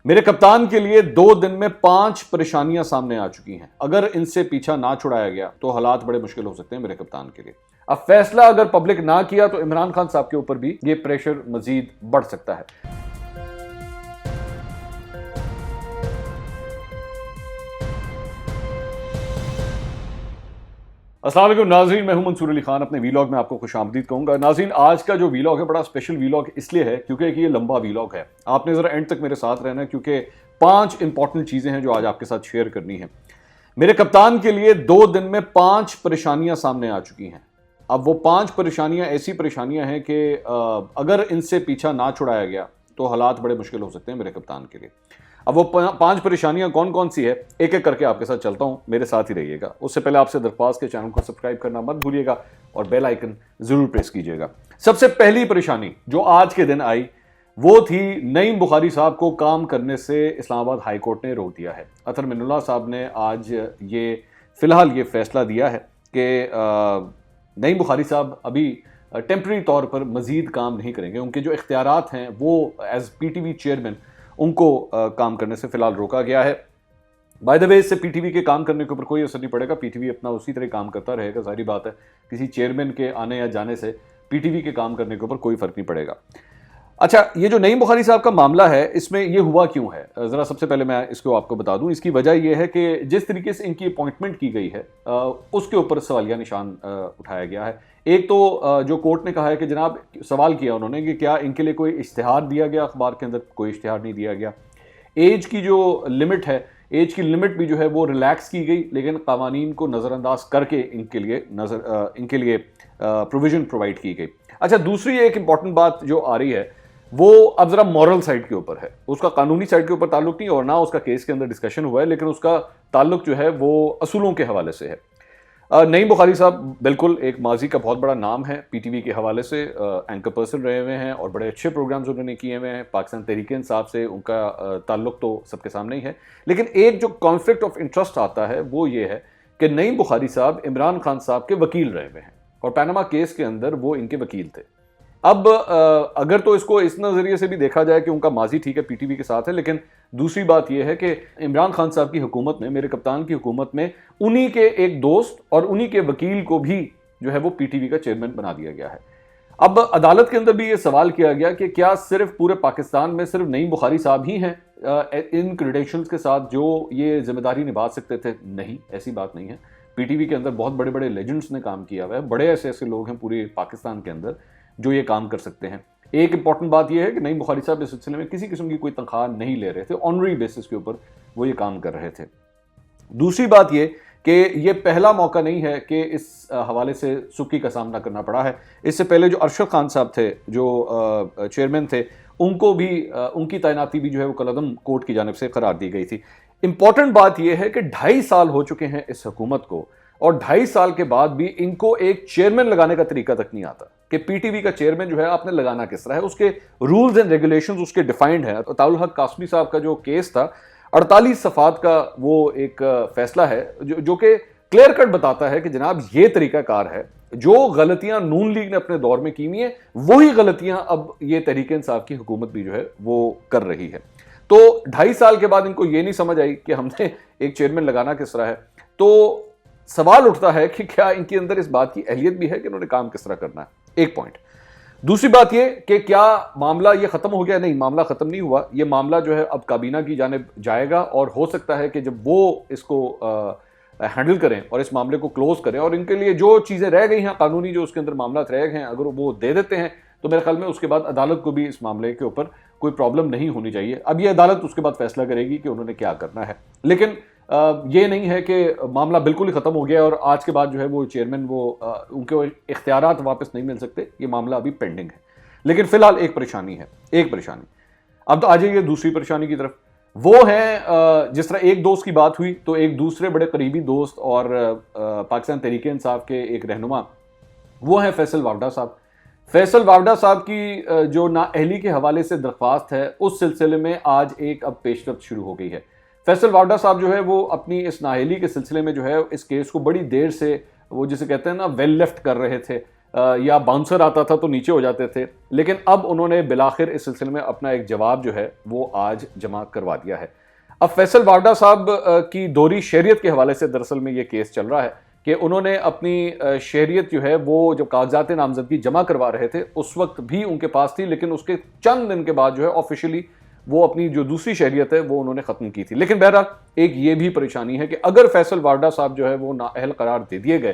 मेरे कप्तान के लिए 2 दिन में 5 परेशानियां सामने आ चुकी हैं। अगर इनसे पीछा ना छुड़ाया गया तो हालात बड़े मुश्किल हो सकते हैं मेरे कप्तान के लिए। अब फैसला अगर पब्लिक ना किया तो इमरान खान साहब के ऊपर भी ये प्रेशर मजीद बढ़ सकता है। अस्सलाम वालेकुम नाज़रीन, मैं हूं मंसूर अली खान। अपने वीलॉग में आपको खुशामदीद कहूंगा। नाज़रीन, आज का जो वीलॉग है बड़ा स्पेशल वीलॉग इसलिए है क्योंकि ये लंबा वीलॉग है। आपने ज़रा एंड तक मेरे साथ रहना है क्योंकि 5 इंपॉर्टेंट चीज़ें हैं जो आज आपके साथ शेयर करनी है। मेरे कप्तान के लिए 2 दिन में 5 परेशानियां सामने आ चुकी हैं। अब वो 5 परेशानियां ऐसी परेशानियां हैं कि अगर इनसे पीछा ना छुड़ाया गया तो हालात बड़े मुश्किल हो सकते हैं मेरे कप्तान के लिए। अब वो 5 परेशानियां कौन कौन सी है, एक एक करके आपके साथ चलता हूं, मेरे साथ ही रहिएगा। उससे पहले आपसे दरख्वास्त के चैनल को सब्सक्राइब करना मत भूलिएगा और बेल आइकन जरूर प्रेस कीजिएगा। सबसे पहली परेशानी जो आज के दिन आई वो थी नईम बुखारी साहब को काम करने से इस्लामाबाद हाई कोर्ट ने रोक दिया है। अतर मिनुल्लाह साहब ने आज ये फिलहाल ये फैसला दिया है कि नईम बुखारी साहब अभी टेम्प्रेरी तौर पर मजीद काम नहीं करेंगे। उनके जो इख्तियारात हैं वो एज पीटीवी चेयरमैन उनको काम करने से फिलहाल रोका गया है। बाय द वे, इससे पीटीवी के काम करने के ऊपर कोई असर नहीं पड़ेगा। पीटीवी अपना उसी तरह काम करता रहेगा। सारी बात है, किसी चेयरमैन के आने या जाने से पीटीवी के काम करने के ऊपर कोई फर्क नहीं पड़ेगा। अच्छा, ये जो नईम बुखारी साहब का मामला है, इसमें ये हुआ क्यों है, ज़रा सबसे पहले मैं इसको आपको बता दूं। इसकी वजह यह है कि जिस तरीके से इनकी अपॉइंटमेंट की गई है उसके ऊपर सवालिया निशान उठाया गया है। एक तो जो कोर्ट ने कहा है कि जनाब, सवाल किया उन्होंने कि क्या इनके लिए कोई इश्तिहार दिया गया अखबार के अंदर। कोई इश्तिहार नहीं दिया गया। एज की जो लिमिट है, एज की लिमिट भी जो है वो रिलैक्स की गई, लेकिन कावानीन को नज़रअंदाज करके इनके लिए प्रोविज़न प्रोवाइड की गई। अच्छा, दूसरी एक इंपॉर्टेंट बात जो आ रही है वो अब जरा मॉरल साइड के ऊपर है। उसका कानूनी साइड के ऊपर ताल्लुक नहीं और ना उसका केस के अंदर डिस्कशन हुआ है, लेकिन उसका ताल्लुक जो है वो असूलों के हवाले से है। नईम बुखारी साहब बिल्कुल एक माजी का बहुत बड़ा नाम है। पीटीवी के हवाले से एंकर पर्सन रहे हुए हैं और बड़े अच्छे प्रोग्राम्स उन्होंने किए हुए हैं। पाकिस्तान तहरीक-ए-इंसाफ से उनका ताल्लुक तो सबके सामने ही है, लेकिन एक जो कॉन्फ्लिक्ट ऑफ इंटरेस्ट आता है वो ये है कि नईम बुखारी साहब इमरान खान साहब के वकील रहे हुए हैं और पैनामा केस के अंदर वो इनके वकील थे। अब अगर तो इसको इस नज़रिए से भी देखा जाए कि उनका माजी ठीक है पीटीवी के साथ है, लेकिन दूसरी बात यह है कि इमरान खान साहब की हुकूमत में, मेरे कप्तान की हुकूमत में, उन्हीं के एक दोस्त और उन्हीं के वकील को भी जो है वो पीटीवी का चेयरमैन बना दिया गया है। अब अदालत के अंदर भी ये सवाल किया गया कि क्या सिर्फ पूरे पाकिस्तान में सिर्फ नईम बुखारी साहब ही हैं इन क्रेडेंशियल्स के साथ जो ये जिम्मेदारी निभा सकते थे। नहीं, ऐसी बात नहीं है। पीटीवी के अंदर बहुत बड़े बड़े लेजेंड्स ने काम किया हुआ है। बड़े ऐसे ऐसे लोग हैं पूरे पाकिस्तान के अंदर जो ये काम कर सकते हैं। एक इंपॉर्टेंट बात यह है कि नईम बुखारी साहब इस सिलसिले में किसी किस्म की कोई तनख्वाह नहीं ले रहे थे। ऑनरी बेसिस के ऊपर वो ये काम कर रहे थे। दूसरी बात ये कि ये पहला मौका नहीं है कि इस हवाले से सुक्की का सामना करना पड़ा है। इससे पहले जो अरशद खान साहब थे, जो चेयरमैन थे, उनको भी उनकी तैनाती भी जो है वो कलअदम कोर्ट की जानिब से करार दी गई थी। इंपॉर्टेंट बात यह है कि 2.5 साल हो चुके हैं इस हुकूमत को और 2.5 साल के बाद भी इनको एक चेयरमैन लगाने का तरीका तक नहीं आता कि पीटीवी का चेयरमैन जो है आपने लगाना किस तरह है। उसके रूल्स एंड रेगुलेशंस उसके डिफाइंड है। अताउल हक कासमी साहब का जो केस था, 48 सफ़ात का वो एक फैसला है जो कि क्लियर कट बताता है कि जनाब ये तरीकाकार है। जो गलतियां नून लीग ने अपने दौर में की हुई हैं वही गलतियां अब ये तहरीक-ए-इंसाफ की हुकूमत भी जो है वो कर रही है। तो 2.5 साल के बाद इनको ये नहीं समझ आई कि हमने एक चेयरमैन लगाना किस तरह है। तो सवाल उठता है कि क्या इनके अंदर इस बात की अहलियत भी है कि उन्होंने काम किस तरह करना है। एक पॉइंट। दूसरी बात यह कि क्या मामला ये खत्म हो गया? नहीं, मामला खत्म नहीं हुआ। ये मामला जो है अब काबीना की जानिब जाएगा और हो सकता है कि जब वो इसको हैंडल करें और इस मामले को क्लोज करें और इनके लिए जो चीज़ें रह गई हैं कानूनी, जो उसके अंदर मामला रह गए हैं, अगर वो दे देते हैं तो मेरे ख्याल में उसके बाद अदालत को भी इस मामले के ऊपर कोई प्रॉब्लम नहीं होनी चाहिए। अब ये अदालत उसके बाद फैसला करेगी कि उन्होंने क्या करना है, लेकिन ये नहीं है कि मामला बिल्कुल ही ख़त्म हो गया और आज के बाद जो है वो चेयरमैन उनके इख्तियारात वापस नहीं मिल सकते। ये मामला अभी पेंडिंग है, लेकिन फिलहाल एक परेशानी। अब तो आ जाइए दूसरी परेशानी की तरफ। वो है जिस तरह एक दोस्त की बात हुई तो एक दूसरे बड़े करीबी दोस्त और पाकिस्तान तहरीक-ए-इंसाफ के एक रहनुमा, वो है फैसल वावडा साहब। फैसल वावडा साहब की जो नाअहली के हवाले से दरख्वास्त है, उस सिलसिले में आज एक अब पेशरफ्त शुरू हो गई है। फैसल वावडा साहब जो है वो अपनी इस नाअहली के सिलसिले में जो है इस केस को बड़ी देर से, वो जिसे कहते हैं ना, वेल लेफ्ट कर रहे थे। या बाउंसर आता था तो नीचे हो जाते थे, लेकिन अब उन्होंने बिलाखिर इस सिलसिले में अपना एक जवाब जो है वो आज जमा करवा दिया है। अब फैसल वारडा साहब की दोहरी शहरियत के हवाले से दरअसल में ये केस चल रहा है कि उन्होंने अपनी शहरियत जो है वो जब कागजात नामजदगी जमा करवा रहे थे उस वक्त भी उनके पास थी, लेकिन उसके चंद दिन के बाद जो है ऑफिशियली वो अपनी जो दूसरी शहरियत है वो उन्होंने ख़त्म की थी। लेकिन बहरहाल एक ये भी परेशानी है कि अगर फैसल वारडा साहब जो है वो नाअहल करार दे दिए गए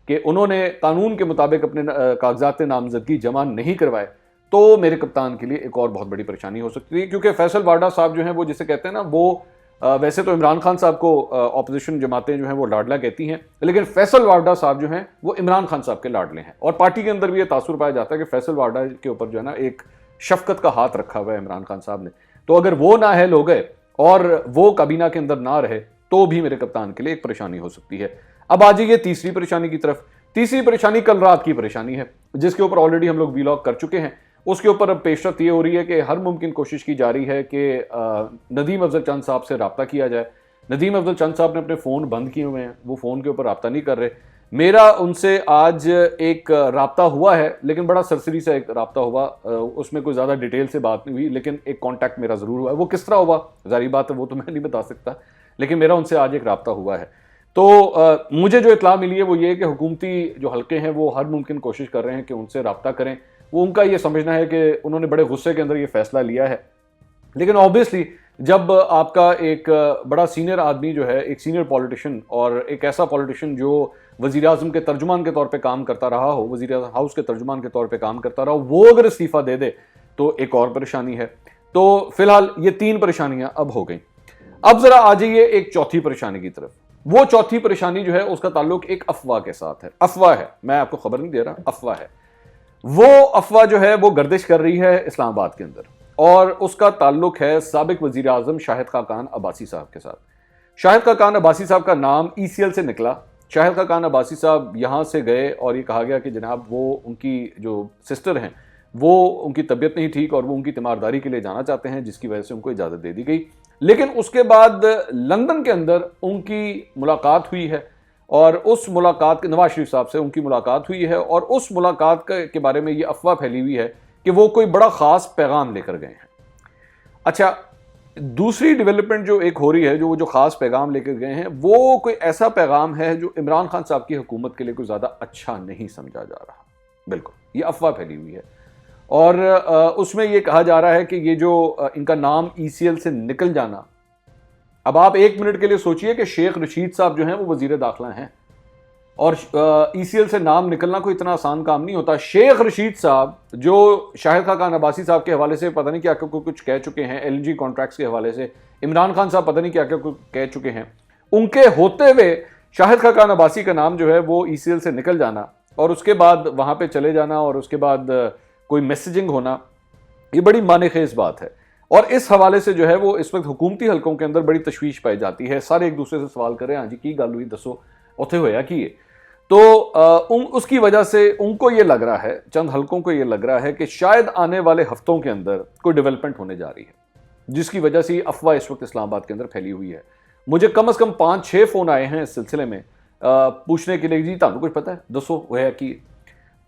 कि उन्होंने कानून के मुताबिक अपने कागजात नामजदगी जमा नहीं करवाए, तो मेरे कप्तान के लिए एक और बहुत बड़ी परेशानी हो सकती है। क्योंकि फैसल वारडा साहब जो है वो जिसे कहते हैं ना, वो वैसे तो इमरान खान साहब को ऑपोजिशन जमातें जो हैं वो लाडला कहती हैं, लेकिन फैसल वारडा साहब जो हैं वो इमरान खान साहब के लाडले हैं। और पार्टी के अंदर भी ये तासुर पाया जाता है कि फैसल वारडा के ऊपर जो है ना एक शफकत का हाथ रखा हुआ है इमरान खान साहब ने। तो अगर वो नाअहल हो गए और वो काबीना के अंदर ना रहे तो भी मेरे कप्तान के लिए एक परेशानी हो सकती है। अब आ जाइए तीसरी परेशानी की तरफ। तीसरी परेशानी कल रात की परेशानी है, जिसके ऊपर ऑलरेडी हम लोग वीलॉग कर चुके हैं। उसके ऊपर अब पेशरफ्त ये हो रही है कि हर मुमकिन कोशिश की जा रही है कि नदीम अफजल चंद साहब से रब्ता किया जाए। नदीम अफजल चंद साहब ने अपने फ़ोन बंद किए हुए हैं, वो फ़ोन के ऊपर रब्ता नहीं कर रहे। मेरा उनसे आज एक रब्ता हुआ है, लेकिन बड़ा सरसरी सा एक रब्ता हुआ, उसमें कोई ज़्यादा डिटेल से बात नहीं हुई, लेकिन एक कॉन्टैक्ट मेरा ज़रूर हुआ है। वो किस तरह हुआ ज़ाहिर बात है वो तो मैं नहीं बता सकता, लेकिन मेरा उनसे आज एक रब्ता हुआ है। तो मुझे जो इत्तला मिली है वो ये कि हुकूमती जो हल्के हैं वो हर मुमकिन कोशिश कर रहे हैं कि उनसे रब्ता करें। वो उनका ये समझना है कि उन्होंने बड़े गुस्से के अंदर ये फैसला लिया है, लेकिन ऑब्वियसली जब आपका एक बड़ा सीनियर आदमी जो है, एक सीनियर पॉलिटिशियन और एक ऐसा पॉलिटिशियन जो वज़ीर आज़म के तर्जुमान के तौर पे काम करता रहा हो, वज़ीर हाउस के तर्जुमान के तौर पे काम करता रहा हो, वो अगर इस्तीफ़ा दे दे तो एक और परेशानी है। तो फिलहाल ये 3 परेशानियां अब हो गई। अब जरा आ जाइए एक चौथी परेशानी की तरफ। वो चौथी परेशानी जो है उसका ताल्लुक एक अफवाह के साथ है। अफवाह है, मैं आपको खबर नहीं दे रहा, अफवाह है। वो अफवाह जो है वो गर्दिश कर रही है इस्लामाबाद के अंदर, और उसका ताल्लुक है साबिक वजीर आजम शाहिद खाकान अब्बासी साहब के साथ। शाहिद खाकान अब्बासी साहब का नाम ECL से निकला। शाहिद खाकान अब्बासी साहब यहाँ से गए और ये कहा गया कि जनाब वो उनकी जो सिस्टर हैं वो उनकी तबीयत नहीं ठीक और वो उनकी तीमारदारी के लिए जाना चाहते हैं, जिसकी वजह से उनको इजाज़त दे दी गई। लेकिन उसके बाद लंदन के अंदर उनकी मुलाकात हुई है और उस मुलाकात के नवाज शरीफ साहब से उनकी मुलाकात हुई है, और उस मुलाकात के बारे में ये अफवाह फैली हुई है कि वो कोई बड़ा ख़ास पैगाम लेकर गए हैं। अच्छा, दूसरी डेवलपमेंट जो एक हो रही है, जो ख़ास पैगाम लेकर गए हैं, वो कोई ऐसा पैगाम है जो इमरान खान साहब की हुकूमत के लिए कोई ज़्यादा अच्छा नहीं समझा जा रहा। बिल्कुल, ये अफवाह फैली हुई है और उसमें ये कहा जा रहा है कि ये जो इनका नाम ECL से निकल जाना, अब आप 1 मिनट के लिए सोचिए कि शेख रशीद साहब जो हैं वो वजीर दाखिला हैं और ECL से नाम निकलना कोई इतना आसान काम नहीं होता। शेख रशीद साहब जो शाहिद खाकान अब्बासी साहब के हवाले से पता नहीं क्या क्या कुछ कह चुके हैं, LNG कॉन्ट्रैक्ट्स के हवाले से इमरान खान साहब पता नहीं क्या क्या कुछ कह चुके हैं, उनके होते हुए शाहिद खाकान अब्बासी का नाम जो है वो ECL से निकल जाना और उसके बाद वहाँ पर चले जाना और उसके बाद कोई मैसेजिंग होना, ये बड़ी मानेखेज बात है। और इस हवाले से जो है वो इस वक्त हुकूमती हलकों के अंदर बड़ी तशवीश पाई जाती है। सारे एक दूसरे से सवाल करें, हाँ जी की गल हुई दसो उत्थे होया की है। तो उसकी वजह से उनको ये लग रहा है, चंद हलकों को ये लग रहा है कि शायद आने वाले हफ्तों के अंदर कोई डेवलपमेंट होने जा रही है, जिसकी वजह से अफवाह इस वक्त इस्लामाबाद के अंदर फैली हुई है। मुझे कम से कम 5-6 फ़ोन आए हैं इस सिलसिले में पूछने के लिए, जी तुहानू कुछ पता है दसो होया की।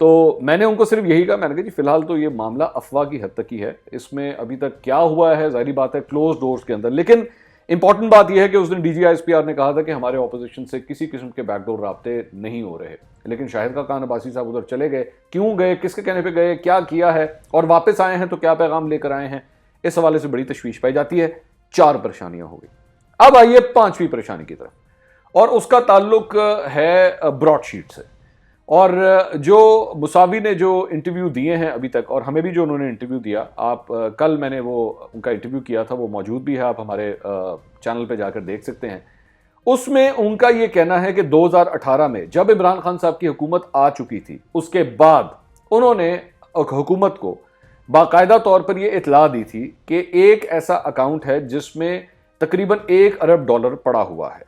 तो मैंने उनको सिर्फ यही कहा, मैंने कहा जी फिलहाल तो ये मामला अफवाह की हद तक ही है, इसमें अभी तक क्या हुआ है जाहिर बात है क्लोज डोर्स के अंदर। लेकिन इंपॉर्टेंट बात यह है कि उस दिन DG ISPR ने कहा था कि हमारे ऑपोजिशन से किसी किस्म के बैकडोर राब्ते नहीं हो रहे, लेकिन शाहिद खाकान अब्बासी साहब उधर चले गए, क्यों गए, किसके कहने पे गए, क्या किया है और वापस आए हैं तो क्या पैगाम लेकर आए हैं, इस हवाले से बड़ी तशवीश पाई जाती है। 4 परेशानियां हो गई। अब आइए 5वीं परेशानी की तरफ, और उसका ताल्लुक है ब्रॉडशीट से। और जो मुसावी ने जो इंटरव्यू दिए हैं अभी तक, और हमें भी जो उन्होंने इंटरव्यू दिया, आप कल मैंने वो उनका इंटरव्यू किया था, वो मौजूद भी है, आप हमारे चैनल पे जाकर देख सकते हैं। उसमें उनका ये कहना है कि 2018 में जब इमरान खान साहब की हुकूमत आ चुकी थी, उसके बाद उन्होंने हुकूमत को बाकायदा तौर पर यह इतला दी थी कि एक ऐसा अकाउंट है जिसमें तकरीबन $1 अरब पड़ा हुआ है।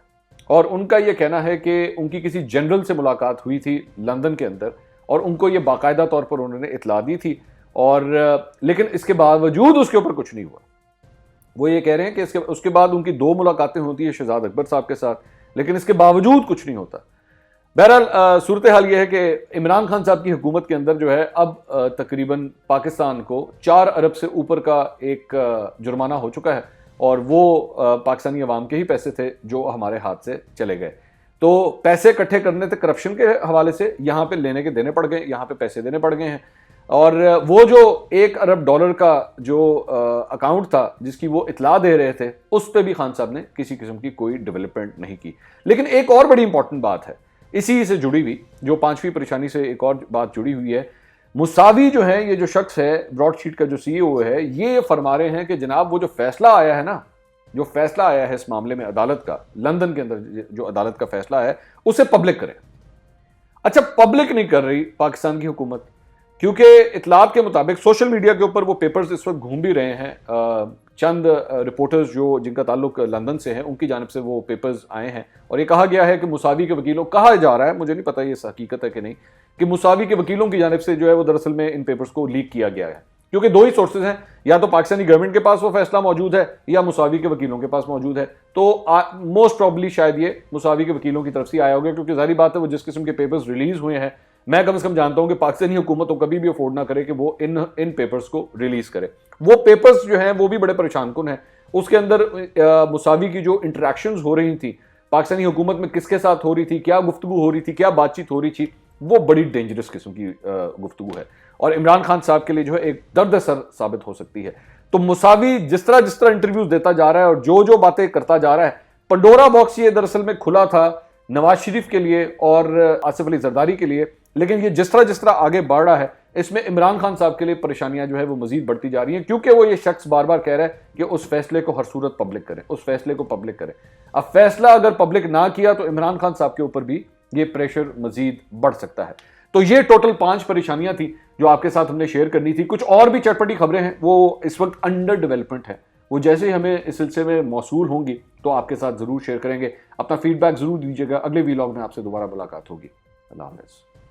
और उनका यह कहना है कि उनकी किसी जनरल से मुलाकात हुई थी लंदन के अंदर और उनको यह बाकायदा तौर पर उन्होंने इतला दी थी, और लेकिन इसके बावजूद उसके ऊपर कुछ नहीं हुआ। वो ये कह रहे हैं कि उसके बाद उनकी 2 मुलाकातें होती है शहजाद अकबर साहब के साथ, लेकिन इसके बावजूद कुछ नहीं होता। बहरहाल सूरत हाल ये है कि इमरान खान साहब की हुकूमत के अंदर जो है अब तकरीबन पाकिस्तान को 4 अरब से ऊपर का एक जुर्माना हो चुका है, और वो पाकिस्तानी अवाम के ही पैसे थे जो हमारे हाथ से चले गए। तो पैसे इकट्ठे करने थे करप्शन के हवाले से, यहाँ पे लेने के देने पड़ गए, यहाँ पे पैसे देने पड़ गए हैं। और वो जो $1 अरब का जो अकाउंट था जिसकी वो इतला दे रहे थे, उस पर भी खान साहब ने किसी किस्म की कोई डेवलपमेंट नहीं की। लेकिन एक और बड़ी इंपॉर्टेंट बात है इसी से जुड़ी हुई, जो 5वीं परेशानी से एक और बात जुड़ी हुई है। मुसावी जो है, ये जो शख्स है ब्रॉडशीट का जो सीईओ है, ये फरमा रहे हैं कि जनाब वो जो फैसला आया है ना, जो फैसला आया है इस मामले में अदालत का, लंदन के अंदर जो अदालत का फैसला है, उसे पब्लिक करें। अच्छा, पब्लिक नहीं कर रही पाकिस्तान की हुकूमत, क्योंकि इतलात के मुताबिक सोशल मीडिया के ऊपर वो पेपर्स इस वक्त घूम भी रहे हैं। चंद रिपोर्टर्स जो जिनका ताल्लुक लंदन से है, उनकी जानिब से वो पेपर्स आए हैं, और ये कहा गया है कि मुसावी के वकीलों, कहा जा रहा है, मुझे नहीं पता ये हकीकत है कि नहीं, कि मुसावी के वकीलों की जानिब से जो है वो दरअसल में इन पेपर्स को लीक किया गया है। क्योंकि 2 ही सोर्सेज हैं, या तो पाकिस्तानी गवर्नमेंट के पास वो फैसला मौजूद है या मुसावी के वकीलों के पास मौजूद है। तो मोस्ट प्रॉब्ली शायद ये मुसावी के वकीलों की तरफ से आया होगा, क्योंकि जाहिर बात है वो जिस किस्म के पेपर्स रिलीज हुए हैं, मैं कम से कम जानता हूं कि पाकिस्तानी हुकूमत तो कभी भी अफोर्ड ना करे कि वो इन पेपर्स को रिलीज करे। वो पेपर्स जो हैं वो भी बड़े परेशान कुन हैं। उसके अंदर मुसावी की जो इंटरेक्शंस हो रही थी पाकिस्तानी हुकूमत में, किसके साथ हो रही थी, क्या गुफ्तगू हो रही थी, क्या बातचीत हो रही थी, वो बड़ी डेंजरस किस्म की गुफ्तगू है, और इमरान खान साहब के लिए जो है एक दर्द सर साबित हो सकती है। तो मुसावी जिस तरह इंटरव्यूज देता जा रहा है और जो बातें करता जा रहा है, पंडोरा बॉक्स ये दरअसल में खुला था नवाज शरीफ के लिए और आसिफ अली जरदारी के लिए। लेकिन ये जिस तरह आगे बढ़ रहा है, इसमें इमरान खान साहब के लिए परेशानियां जो है वो मजीद बढ़ती जा रही हैं, क्योंकि वो ये शख्स बार बार कह रहा है कि उस फैसले को हर सूरत पब्लिक करें, उस फैसले को पब्लिक करें। अब फैसला अगर पब्लिक ना किया तो इमरान खान साहब के ऊपर भी ये प्रेशर मजीद बढ़ सकता है। तो ये टोटल 5 परेशानियां थी जो आपके साथ हमने शेयर करनी थी। कुछ और भी चटपटी खबरें हैं, वो इस वक्त अंडर डेवलपमेंट है, वो जैसे ही हमें इस सिलसिले में मौसूल होंगी तो आपके साथ जरूर शेयर करेंगे। अपना फीडबैक जरूर दीजिएगा। अगले वीलॉग में आपसे दोबारा मुलाकात होगी। अल्लाह हाफ़िज़।